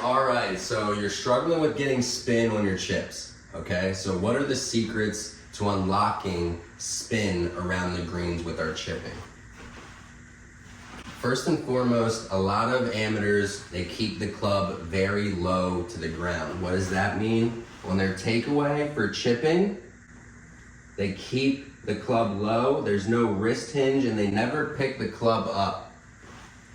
All right, so you're struggling with getting spin on your chips, okay? So what are the secrets to unlocking spin around the greens with our chipping? First and foremost, a lot of amateurs, they keep the club very low to the ground. What does that mean? On their takeaway for chipping, they keep the club low, there's no wrist hinge, and they never pick the club up.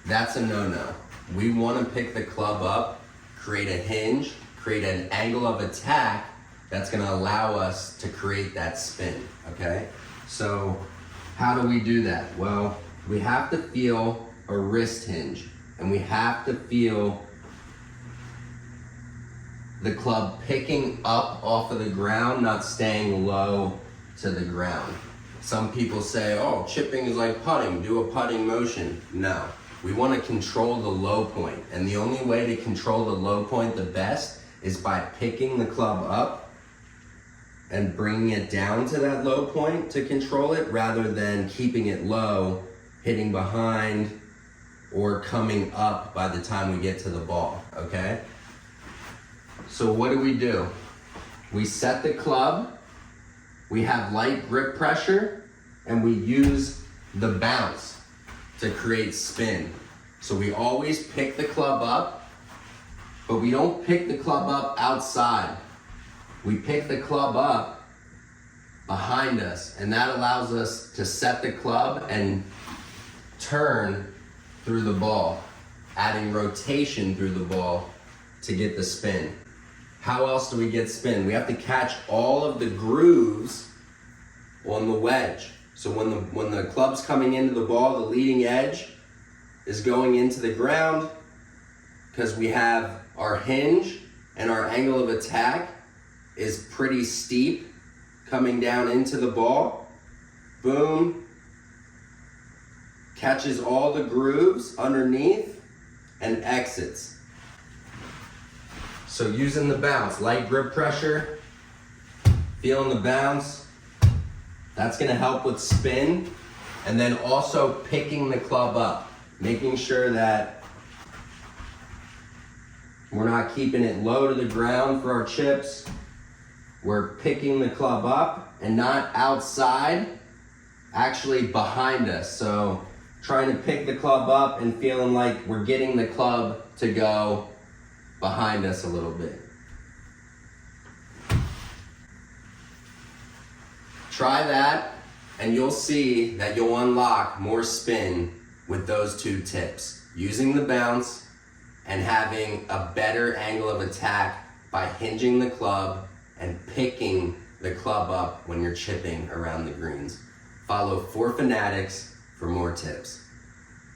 That's a no-no. We want to pick the club up, create a hinge, create an angle of attack that's going to allow us to create that spin, okay? So how do we do that? Well, we have to feel a wrist hinge, and we have to feel the club picking up off of the ground, not staying low to the ground. Some people say, oh, chipping is like putting, do a putting motion. No, we want to control the low point, and the only way to control the low point the best is by picking the club up and bringing it down to that low point to control it, rather than keeping it low, hitting behind, or coming up by the time we get to the ball, okay? So what do? We set the club, we have light grip pressure, and we use the bounce to create spin. So we always pick the club up, but we don't pick the club up outside. We pick the club up behind us, and that allows us to set the club and turn through the ball, adding rotation through the ball to get the spin. How else do we get spin? We have to catch all of the grooves on the wedge. So when the club's coming into the ball, the leading edge is going into the ground, because we have our hinge and our angle of attack is pretty steep coming down into the ball. Boom. Catches all the grooves underneath and exits. So using the bounce, light grip pressure, feeling the bounce, that's gonna help with spin. And then also picking the club up, making sure that we're not keeping it low to the ground for our chips. We're picking the club up and not outside, actually behind us. So trying to pick the club up and feeling like we're getting the club to go behind us a little bit. Try that, and you'll see that you'll unlock more spin with those two tips. Using the bounce and having a better angle of attack by hinging the club and picking the club up when you're chipping around the greens. Follow 4 Fanatics for more tips.